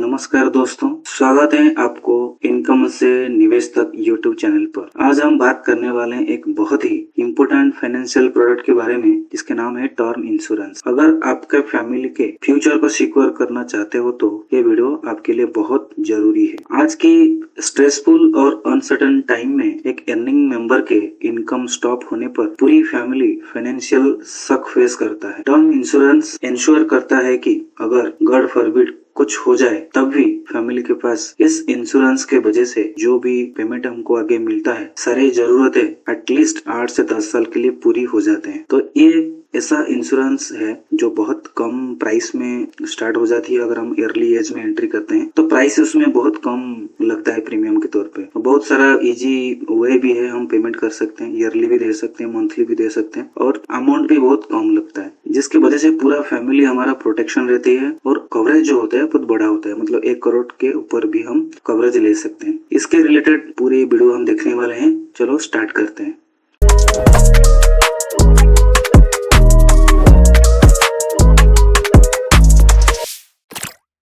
नमस्कार दोस्तों, स्वागत है आपको इनकम से निवेश तक यूट्यूब चैनल पर। आज हम बात करने वाले हैं एक बहुत ही इम्पोर्टेंट फाइनेंशियल प्रोडक्ट के बारे में, जिसके नाम है टर्म इंश्योरेंस। अगर आपके फैमिली के फ्यूचर को सिक्योर करना चाहते हो तो ये वीडियो आपके लिए बहुत जरूरी है। आज की स्ट्रेसफुल और अनसर्टेन टाइम में एक अर्निंग मेंबर के इनकम स्टॉप होने पर पूरी फैमिली फाइनेंशियल शक फेस करता है। टर्म इंश्योरेंस इंश्योर करता है कि अगर गॉड फॉरबिड कुछ हो जाए तब भी फैमिली के पास इस इंश्योरेंस के वजह से जो भी पेमेंट हमको आगे मिलता है, सारी जरूरतें एटलीस्ट 8 से 10 साल के लिए पूरी हो जाते हैं। तो ये ऐसा इंश्योरेंस है जो बहुत कम प्राइस में स्टार्ट हो जाती है। अगर हम अर्ली एज में एंट्री करते हैं तो प्राइस उसमें बहुत कम लगता है प्रीमियम के तौर पे। बहुत सारा इजी वे भी है, हम पेमेंट कर सकते हैं, ईयरली भी दे सकते हैं, मंथली भी दे सकते हैं, और अमाउंट भी बहुत कम लगता है, जिसकी वजह से पूरा फैमिली हमारा प्रोटेक्शन रहती है। और कवरेज जो होता है बहुत बड़ा होता है, मतलब 1 करोड़ के ऊपर भी हम कवरेज ले सकते हैं। इसके रिलेटेड पूरी वीडियो हम देखने वाले हैं। चलो स्टार्ट करते हैं।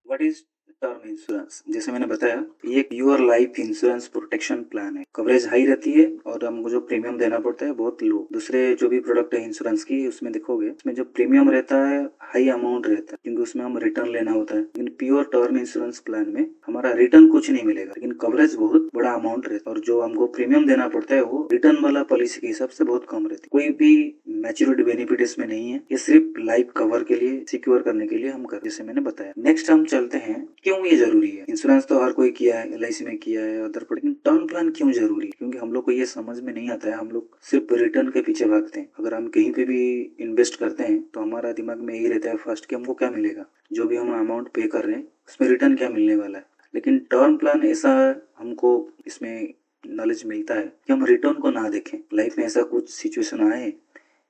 What is term insurance? जैसे मैंने बताया, ये एक pure life insurance protection plan है। कवरेज हाई रहती है और हमको जो प्रीमियम देना पड़ता है बहुत लो। दूसरे जो भी प्रोडक्ट है इंश्योरेंस की, उसमें देखोगे उसमें जो प्रीमियम रहता है हाई अमाउंट रहता है, क्योंकि उसमें हम रिटर्न लेना होता है। लेकिन प्योर टर्म इंश्योरेंस प्लान में हमारा रिटर्न कुछ नहीं मिलेगा, लेकिन कवरेज बहुत बड़ा अमाउंट रहता है, और जो हमको प्रीमियम देना पड़ता है वो रिटर्न वाला पॉलिसी के हिसाब से बहुत कम रहती है। कोई भी मैच्योरिटी बेनिफिट इसमें नहीं है, ये सिर्फ लाइफ कवर के लिए, सिक्योर करने के लिए हम कर, जैसे मैंने बताया। नेक्स्ट हम चलते हैं, क्यों ये जरूरी है। इंश्योरेंस तो हर कोई किया है, LIC में किया है, अदर, लेकिन टर्म प्लान क्यों जरूरी है? क्योंकि हम लोग को ये समझ में नहीं आता है, हम लोग सिर्फ रिटर्न के पीछे भागते हैं। अगर हम कहीं पे भी इन्वेस्ट करते हैं तो हमारा दिमाग में यही रहता है फर्स्ट कि हमको क्या मिलेगा, जो भी हम अमाउंट पे कर रहे हैं उसमें रिटर्न क्या मिलने वाला है। लेकिन टर्म प्लान ऐसा, हमको इसमें नॉलेज मिलता है कि हम रिटर्न को ना देखें। लाइफ में ऐसा कुछ सिचुएशन आए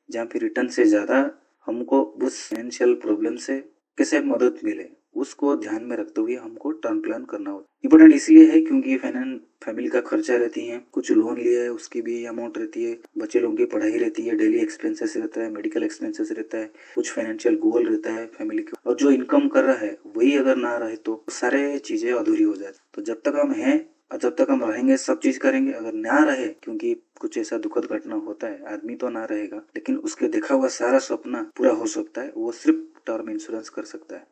जहाँ पे रिटर्न से ज्यादा हमको उस फाइनेंशियल प्रॉब्लम से कैसे मदद मिले, उसको ध्यान में रखते हुए हमको टर्म प्लान करना होता है। इम्पोर्टेंट इसलिए है क्योंकि फैमिली का खर्चा रहती है, कुछ लोन लिया है उसकी भी अमाउंट रहती है, बच्चे लोगों की पढ़ाई रहती है, डेली एक्सपेंसेस रहता है, मेडिकल एक्सपेंसेस रहता है, कुछ फाइनेंशियल गोल रहता है फैमिली का, और जो इनकम कर रहा है वही अगर ना रहे तो सारे चीजें अधूरी हो जाती। तो जब तक हम हैं और जब तक हम रहेंगे सब चीज करेंगे। अगर ना रहे, क्योंकि कुछ ऐसा दुखद घटना होता है, आदमी तो ना रहेगा लेकिन उसके देखा हुआ सारा सपना पूरा हो सकता है, वो सिर्फ टर्म इंश्योरेंस कर सकता है।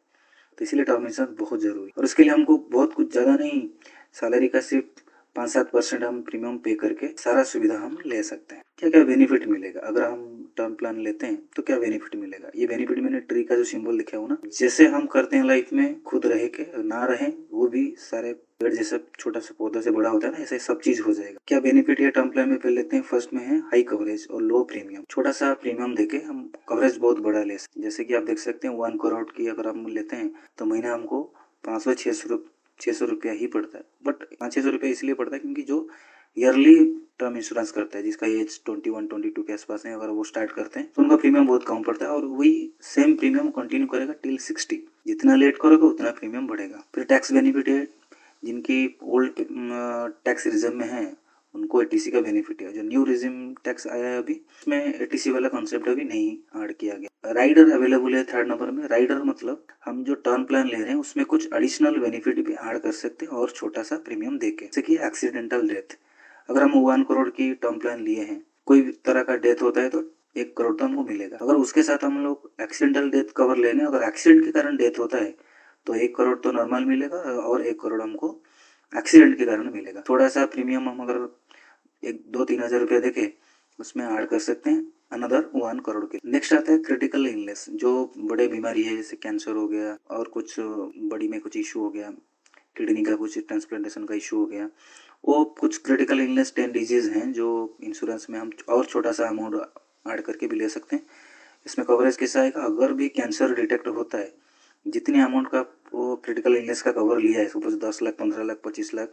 तो इसीलिए टर्म इंश्योरेंस बहुत जरूरी है। और इसके लिए हमको बहुत कुछ ज्यादा नहीं, सैलरी का सिर्फ 5-7% हम प्रीमियम पे करके सारा सुविधा हम ले सकते हैं। क्या क्या बेनिफिट मिलेगा अगर हम टर्म प्लान लेते हैं, तो क्या बेनिफिट मिलेगा? ये बेनिफिट मैंने ट्री का जो सिंबल लिखा हुआ ना, जैसे हम करते हैं लाइफ में, खुद रह के ना रहे वो भी सारे पेड़ जैसे छोटा सा पौधा से बड़ा होता है ना, ऐसे सब चीज हो जाएगा। क्या बेनिफिट है टर्म प्लान में? पहले लेते हैं, फर्स्ट में है हाई कवरेज और लो प्रीमियम। छोटा सा प्रीमियम देके हम कवरेज बहुत बड़ा ले सकते हैं। जैसे कि आप देख सकते हैं 1 करोड़ की अगर हम लेते हैं तो महीना हमको 500-600 रुपया ही पड़ता है। बट 500-600 रुपया इसलिए पड़ता है क्योंकि जो ईयरली टर्म इंश्योरेंस करता है, जिसका एज 21-22 के आसपास है, अगर वो स्टार्ट करते हैं तो उनका प्रीमियम बहुत कम पड़ता है, और वही सेम प्रीमियम कंटिन्यू करेगा टिल 60। जितना लेट करोगे उतना प्रीमियम बढ़ेगा। फिर टैक्स बेनिफिट है, जिनकी ओल्ड टैक्स रिजर्व में है उनको ATC का बेनिफिट है। जो न्यू रिजिम टैक्स आया है अभी, उसमें ATC वाला कॉन्सेप्ट अभी नहीं ऐड किया गया। राइडर अवेलेबल है 3rd नंबर में। राइडर मतलब हम जो टर्म प्लान ले रहे हैं उसमें कुछ एडिशनल बेनिफिट भी ऐड कर सकते हैं और छोटा सा प्रीमियम देके, जैसे कि एक्सीडेंटल डेथ। अगर हम 1 करोड़ की टर्म प्लान लिए हैं, कोई तरह का डेथ होता है तो 1 करोड़ तो हमको मिलेगा। अगर उसके साथ हम लोग एक्सीडेंटल डेथ कवर ले लें, अगर एक्सीडेंट के कारण डेथ होता है तो 1 करोड़ तो नॉर्मल मिलेगा और 1 करोड़ हमको एक्सीडेंट के कारण मिलेगा। थोड़ा सा प्रीमियम हम अगर 1-2-3 हजार रुपया देके उसमें ऐड कर सकते हैं अनदर 1 करोड़ के। नेक्स्ट आता है क्रिटिकल इलनेस, जो बड़े बीमारी है जैसे कैंसर हो गया और कुछ बॉडी में कुछ इशू हो गया, किडनी का कुछ ट्रांसप्लांटेशन का इशू हो गया, वो कुछ क्रिटिकल इलनेस 10 डिजीज हैं जो इंश्योरेंस में हम और छोटा सा अमाउंट ऐड करके भी ले सकते हैं। इसमें कवरेज कैसा आएगा? अगर भी कैंसर डिटेक्ट होता है, जितनी अमाउंट का वो क्रिटिकल इलनेस का कवर लिया है, सपोज 10 लाख, 15 लाख, 25 लाख,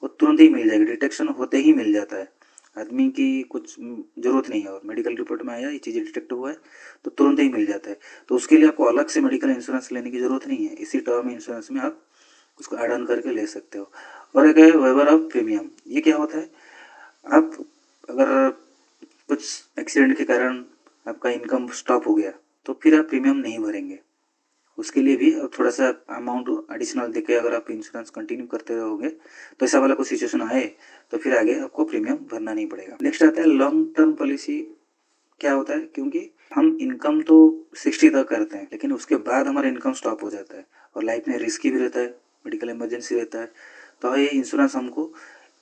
वो तुरंत ही मिल जाएगा। डिटेक्शन होते ही मिल जाता है, आदमी की कुछ जरूरत नहीं है। और मेडिकल रिपोर्ट में आया ये चीज़ें डिटेक्ट हुआ है तो तुरंत ही मिल जाता है। तो उसके लिए आपको अलग से मेडिकल इंश्योरेंस लेने की जरूरत नहीं है, इसी टर्म इंश्योरेंस में आप उसको ऐड ऑन करके ले सकते हो। और एक है वेवर ऑफ प्रीमियम। ये क्या होता है? आप अगर कुछ एक्सीडेंट के कारण आपका इनकम स्टॉप हो गया तो फिर आप प्रीमियम नहीं भरेंगे, उसके लिए भी थोड़ा सा अमाउंट एडिशनल देके अगर आप इंश्योरेंस कंटिन्यू करते रहोगे तो ऐसा वाला कोई सिचुएशन आए तो फिर आगे आपको प्रीमियम भरना नहीं पड़ेगा। नेक्स्ट आता है लॉन्ग टर्म पॉलिसी। क्या होता है, क्योंकि हम इनकम तो 60 तक करते हैं लेकिन उसके बाद हमारा इनकम स्टॉप हो जाता है और लाइफ में रिस्की भी रहता है, मेडिकल इमरजेंसी रहता है, तो ये इंश्योरेंस हमको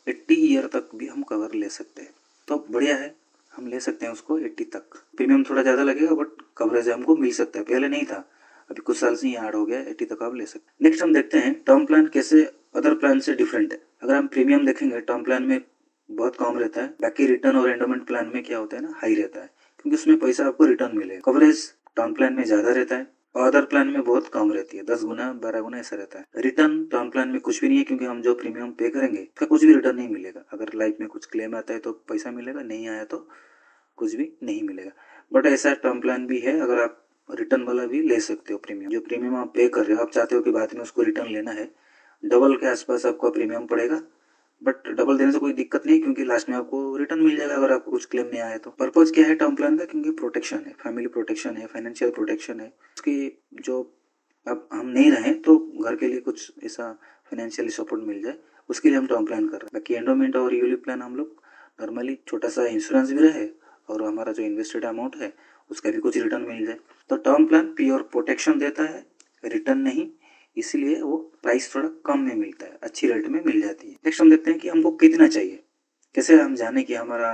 80 ईयर तक भी हम कवर ले सकते हैं। तो बढ़िया है, हम ले सकते हैं उसको 80 तक। प्रीमियम थोड़ा ज़्यादा लगेगा बट कवरेज हमको मिल सकता है, पहले नहीं था, अभी कुछ साल से ही ऐड हो गया, 80 तक आप ले सकते हैं। नेक्स्ट हम देखते हैं टर्म प्लान कैसे अदर प्लान से डिफरेंट है। अगर हम प्रीमियम देखेंगे टर्म प्लान में बहुत कम रहता है, बाकी रिटर्न और एंडोमेंट प्लान में क्या होता है ना, हाई रहता है, क्योंकि उसमें पैसा आपको रिटर्न मिलेगा। कवरेज टर्म प्लान में ज्यादा रहता है और अदर प्लान में बहुत कम रहती है, 10 गुना 12 गुना ऐसा रहता है। रिटर्न टर्म प्लान में कुछ भी नहीं है, क्योंकि हम जो प्रीमियम पे करेंगे उसका कुछ भी रिटर्न नहीं मिलेगा। अगर लाइफ में कुछ क्लेम आता है तो पैसा मिलेगा, नहीं आया तो कुछ भी नहीं मिलेगा। बट ऐसा टर्म प्लान भी है, अगर आप रिटर्न वाला भी ले सकते हो। प्रीमियम जो प्रीमियम आप पे कर रहे हो, आप चाहते हो कि बाद में उसको रिटर्न लेना है, डबल के आसपास आपका प्रीमियम पड़ेगा, बट डबल देने से कोई दिक्कत नहीं, क्योंकि लास्ट में आपको रिटर्न मिल जाएगा अगर आपको कुछ क्लेम नहीं आया तो। पर्पज क्या है टर्म प्लान का, क्योंकि प्रोटेक्शन है, फैमिली प्रोटेक्शन है, फाइनेंशियल प्रोटेक्शन है। उसकी जो अब हम नहीं रहे तो घर के लिए कुछ ऐसा फाइनेंशियल सपोर्ट मिल जाए, उसके लिए हम टर्म प्लान कर रहे हैं। बाकी एंडोमेंट और यूलिप प्लान हम लोग नॉर्मली छोटा सा इंश्योरेंस भी रहे और हमारा जो इन्वेस्टेड अमाउंट है उसका भी कुछ रिटर्न मिल जाए। तो टर्म प्लान प्योर प्रोटेक्शन देता है, रिटर्न नहीं, इसलिए वो प्राइस थोड़ा कम में मिलता है, अच्छी रेट में मिल जाती है। नेक्स्ट हम देखते हैं कि हमको कितना चाहिए, कैसे हम जाने कि हमारा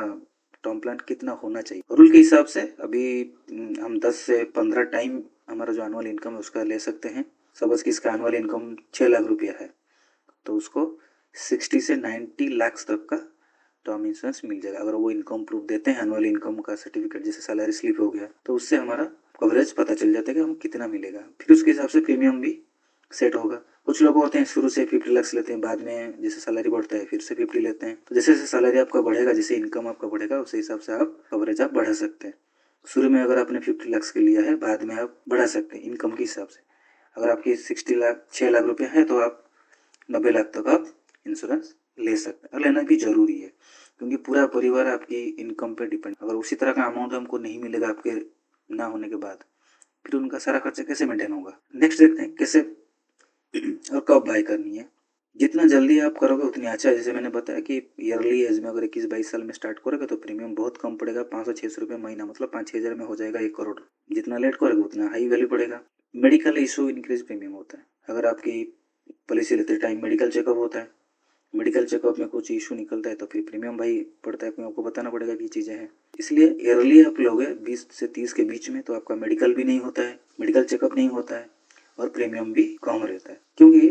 टर्म प्लान कितना होना चाहिए। रूल के हिसाब से अभी हम 10 से 15 टाइम हमारा जो एनुअल इनकम है उसका ले सकते हैं। सपोज कि इसका एनुअल इनकम 6 लाख रुपया है तो उसको 60 से 90 लाख तक का टर्म इंश्योरेंस मिल जाएगा। अगर वो इनकम प्रूफ देते हैं, एनुअल इनकम का सर्टिफिकेट जैसे सैलरी स्लिप हो गया, तो उससे हमारा कवरेज पता चल जाता है कि हम कितना मिलेगा, फिर उसके हिसाब से प्रीमियम भी सेट होगा। कुछ लोग होते हैं शुरू से 50 लाख लेते हैं, बाद में जैसे सैलरी बढ़ता है फिर से 50 लेते हैं। तो जैसे जैसे सैलरी आपका बढ़ेगा, जैसे इनकम आपका बढ़ेगा, उस हिसाब से आप कवरेज आप बढ़ा सकते हैं। शुरू में अगर आपने 50 लाख के लिया है, बाद में आप बढ़ा सकते हैं इनकम के हिसाब से। अगर आपकी 60 लाख 6 लाख रुपया है तो आप 90 लाख तक आप इंश्योरेंस ले सकते हैं, और लेना भी जरूरी है, क्योंकि पूरा परिवार आपकी इनकम पे डिपेंड। अगर उसी तरह का अमाउंट हमको नहीं मिलेगा आपके ना होने के बाद, फिर उनका सारा खर्चा कैसे मेंटेन होगा। नेक्स्ट देखते हैं कैसे और कब बाय करनी है। जितना जल्दी आप करोगे उतनी अच्छा है। जैसे मैंने बताया कि ईयरली एज में अगर 21-22 साल में स्टार्ट करोगे तो प्रीमियम बहुत कम पड़ेगा, 500-600 रुपये महीना, मतलब 5-6 हज़ार में हो जाएगा 1 करोड़। जितना लेट करोगे उतना हाई वैल्यू पड़ेगा। मेडिकल इशू इंक्रीज प्रीमियम होता है। अगर आपकी पॉलिसी लेते टाइम मेडिकल चेकअप होता है, मेडिकल चेकअप में कुछ इशू निकलता है तो फिर प्रीमियम भाई पड़ता है, क्योंकि आपको बताना पड़ेगा कि चीज़ें हैं। इसलिए ईयरली आप लोगे 20 से 30 के बीच में तो आपका मेडिकल भी नहीं होता है, मेडिकल चेकअप नहीं होता है और प्रीमियम भी कम रहता है, क्योंकि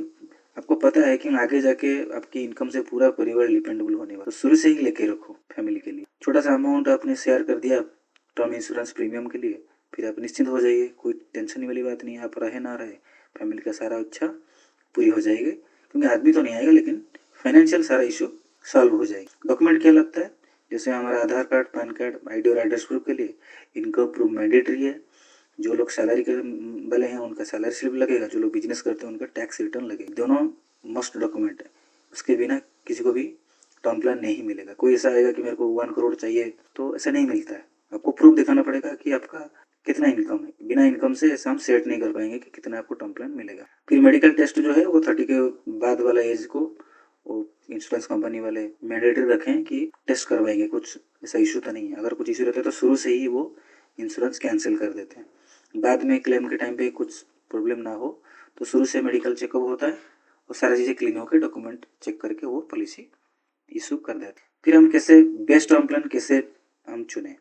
आपको पता है कि आगे जाके आपकी इनकम से पूरा परिवार डिपेंडेबल होने वाला। तो शुरू से ही लेके रखो फैमिली के लिए। छोटा सा अमाउंट आपने शेयर कर दिया टर्म इंश्योरेंस प्रीमियम के लिए, फिर आप निश्चिंत हो जाइए, कोई टेंशन वाली बात नहीं है। आप रहे ना रहे, फैमिली का सारा इच्छा पूरी हो जाएगी, क्योंकि आदमी तो नहीं आएगा लेकिन फाइनेंशियल सारा इशू सॉल्व हो जाएगी। डॉक्यूमेंट क्या लगता है, जैसे हमारा आधार कार्ड, पैन कार्ड, आईडी और एड्रेस प्रूफ के लिए इनकम प्रूफ मैंडेटरी है। जो लोग सैलरी के वाले हैं उनका सैलरी स्लिप लगेगा, जो लोग बिजनेस करते हैं उनका टैक्स रिटर्न लगेगा। दोनों मस्ट डॉक्यूमेंट है, उसके बिना किसी को भी टर्म प्लान नहीं मिलेगा। कोई ऐसा आएगा कि मेरे को 1 करोड़ चाहिए, तो ऐसा नहीं मिलता है। आपको प्रूफ दिखाना पड़ेगा कि आपका कितना इनकम है। बिना इनकम से ऐसा हम सेट नहीं कर पाएंगे कि कितना आपको टर्म प्लान मिलेगा। फिर मेडिकल टेस्ट जो है वो 30 के बाद वाला एज को वो इंश्योरेंस कंपनी वाले मैंडेटरी रखें कि टेस्ट करवाएंगे, कुछ ऐसा इशू तो नहीं है। अगर कुछ इशू रहता है तो शुरू से ही वो इंश्योरेंस कैंसिल कर देते हैं। बाद में क्लेम के टाइम पे कुछ प्रॉब्लम ना हो तो शुरू से मेडिकल चेकअप होता है और सारी चीज़ें क्लीन होकर डॉक्यूमेंट चेक करके वो पॉलिसी इशू कर देते हैं। फिर हम कैसे बेस्ट टर्म प्लान कैसे हम चुने,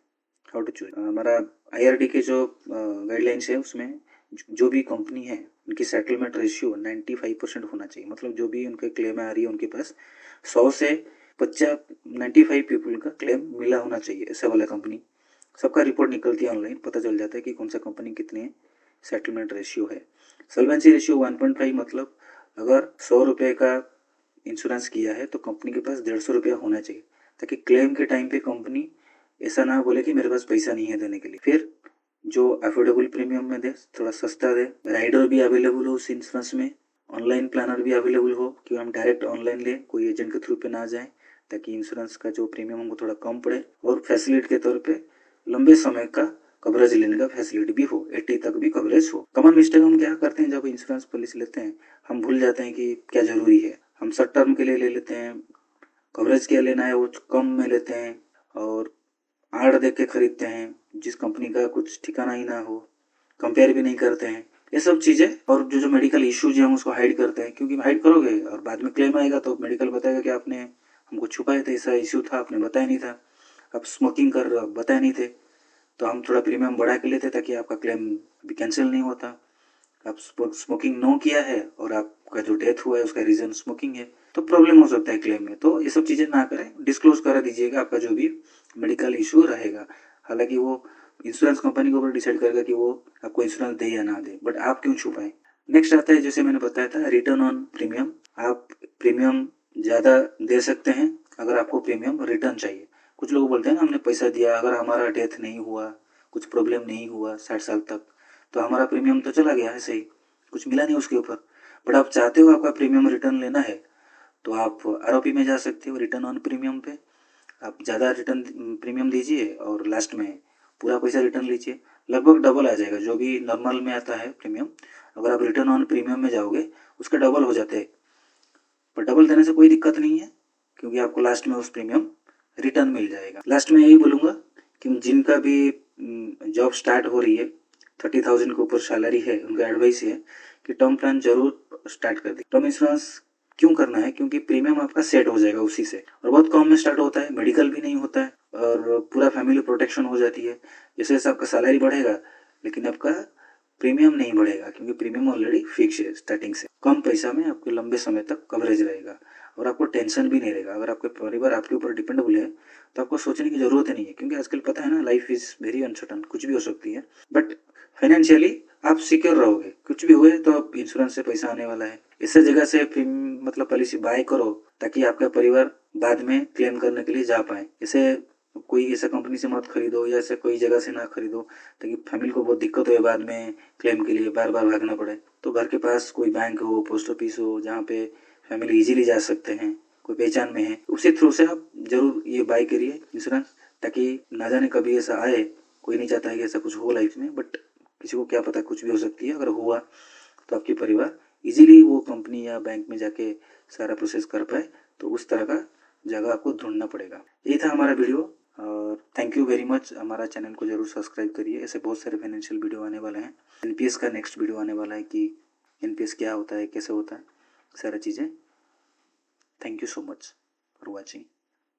हाउ टू चूज। हमारा IRD के जो गाइडलाइंस है उसमें जो भी कंपनी है उनकी सेटलमेंट रेशियो 95% होना चाहिए। मतलब जो भी उनके क्लेम आ रही है उनके पास 100 से 95 पीपल का क्लेम मिला होना चाहिए। ऐसा वाला कंपनी, सबका रिपोर्ट निकलती है ऑनलाइन, पता चल जाता है कि कौन सा कंपनी कितने सेटलमेंट रेशियो है। सॉल्वेंसी रेशियो 1.5, मतलब अगर 100 रुपये का इंश्योरेंस किया है तो कंपनी के पास 150 रुपया होना चाहिए, ताकि क्लेम के टाइम पे कंपनी ऐसा ना बोले कि मेरे पास पैसा नहीं है देने के लिए। फिर जो अफोर्डेबल प्रीमियम में दे, थोड़ा सस्ता दे, राइडर भी अवेलेबल हो उस इंश्योरेंस में, ऑनलाइन प्लानर भी अवेलेबल हो कि हम डायरेक्ट ऑनलाइन लें, कोई एजेंट के थ्रू पे ना जाए, ताकि इंश्योरेंस का जो प्रीमियम हमको थोड़ा कम पड़े, और फैसिलिटी के तौर पे लंबे समय का कवरेज लेने का फैसिलिटी भी हो, 80 तक भी कवरेज हो। कॉमन मिस्टेक हम क्या करते हैं जब इंश्योरेंस पॉलिसी लेते हैं, हम भूल जाते हैं कि क्या जरूरी है। हम शॉर्ट टर्म के लिए ले लेते हैं, कवरेज क्या लेना है वो कम में लेते हैं और आड़ देख के खरीदते हैं जिस कंपनी का कुछ ठिकाना ही ना हो, कंपेयर भी नहीं करते हैं। ये सब चीजें और जो मेडिकल इश्यूज है हम उसको हाइड करते हैं, क्योंकि हाइड करोगे और बाद में क्लेम आएगा तो मेडिकल बताएगा कि आपने हमको छुपाए थे, ऐसा इश्यू था आपने बताया नहीं था, आप स्मोकिंग कर रहे हो बताए नहीं थे, तो हम थोड़ा प्रीमियम बढ़ा के लेते ताकि आपका क्लेम भी कैंसिल नहीं होता। आप स्मोकिंग नो किया है और आपका जो डेथ हुआ है उसका रीजन स्मोकिंग है, तो प्रॉब्लम हो सकता है क्लेम में। तो ये सब चीजें ना करें, डिस्क्लोज करा दीजिएगा आपका जो भी मेडिकल इशू रहेगा। हालांकि वो इंश्योरेंस कंपनी के ऊपर डिसाइड करेगा कि वो आपको इंश्योरेंस दे या ना दे, बट आप क्यों छुपाए। नेक्स्ट आता है जैसे मैंने बताया था रिटर्न ऑन प्रीमियम। आप प्रीमियम ज्यादा दे सकते हैं अगर आपको प्रीमियम रिटर्न चाहिए। कुछ लोग बोलते हैं ना हमने पैसा दिया, अगर हमारा डेथ नहीं हुआ, कुछ प्रॉब्लम नहीं हुआ 60 साल तक, तो हमारा प्रीमियम तो चला गया ऐसे ही, कुछ मिला नहीं उसके ऊपर। बट आप चाहते हो आपका प्रीमियम रिटर्न लेना है तो आप आरओपी में जा सकते हो, रिटर्न ऑन प्रीमियम पे आप ज़्यादा रिटर्न प्रीमियम दीजिए और लास्ट में पूरा पैसा रिटर्न लीजिए, लगभग डबल आ जाएगा। जो भी नॉर्मल में आता है प्रीमियम, अगर आप रिटर्न ऑन प्रीमियम में जाओगे उसका डबल हो जाते हैं। पर डबल देने से कोई दिक्कत नहीं है क्योंकि आपको लास्ट में उस प्रीमियम रिटर्न मिल जाएगा। लास्ट में यही बोलूँगा कि जिनका भी जॉब स्टार्ट हो रही है, 30,000 के ऊपर सैलरी है, उनका एडवाइस है कि टर्म प्लान जरूर स्टार्ट कर दे। टर्म इंश्योरेंस क्यों करना है, क्योंकि प्रीमियम आपका सेट हो जाएगा उसी से, और बहुत कम में स्टार्ट होता है, मेडिकल भी नहीं होता है और पूरा फैमिली प्रोटेक्शन हो जाती है। जैसे जैसे आपका सैलरी बढ़ेगा लेकिन आपका प्रीमियम नहीं बढ़ेगा, क्योंकि प्रीमियम ऑलरेडी फिक्स है स्टार्टिंग से। कम पैसा में आपके लंबे समय तक कवरेज रहेगा और आपको टेंशन भी नहीं रहेगा। अगर आपके परिवार आपके ऊपर डिपेंडेबल है तो आपको सोचने की जरूरत ही नहीं है, क्योंकि आजकल पता है ना लाइफ इज वेरी अनसर्टन, कुछ भी हो सकती है। बट फाइनेंशियली आप सिक्योर रहोगे, कुछ भी हुए तो आप इंश्योरेंस से पैसा आने वाला है। इस जगह से मतलब पॉलिसी बाय करो ताकि आपका परिवार बाद में क्लेम करने के लिए जा पाए। इसे कोई ऐसा कंपनी से मत खरीदो या ऐसे कोई जगह से ना खरीदो ताकि फैमिली को बहुत दिक्कत हो बाद में क्लेम के लिए बार बार भागना पड़े। तो घर के पास कोई बैंक हो, पोस्ट ऑफिस हो जहाँ पे फैमिली इजीली जा सकते हैं, कोई पहचान में है, उसी थ्रू से आप जरूर ये बाय करिए इंश्योरेंस, ताकि ना जाने कभी ऐसा आए। कोई नहीं चाहता है कि ऐसा कुछ हो लाइफ में, बट किसी को क्या पता कुछ भी हो सकती है। अगर हुआ तो आपके परिवार इजीली वो कंपनी या बैंक में जाके सारा प्रोसेस कर पाए, तो उस तरह का जगह आपको ढूंढना पड़ेगा। यही था हमारा वीडियो और थैंक यू वेरी मच। हमारा चैनल को जरूर सब्सक्राइब करिए, ऐसे बहुत सारे फाइनेंशियल वीडियो आने वाले हैं। एनपीएस का नेक्स्ट वीडियो आने वाला है कि एनपीएस क्या होता है, कैसे होता है, सारा चीज़ें। Thank you so much for watching.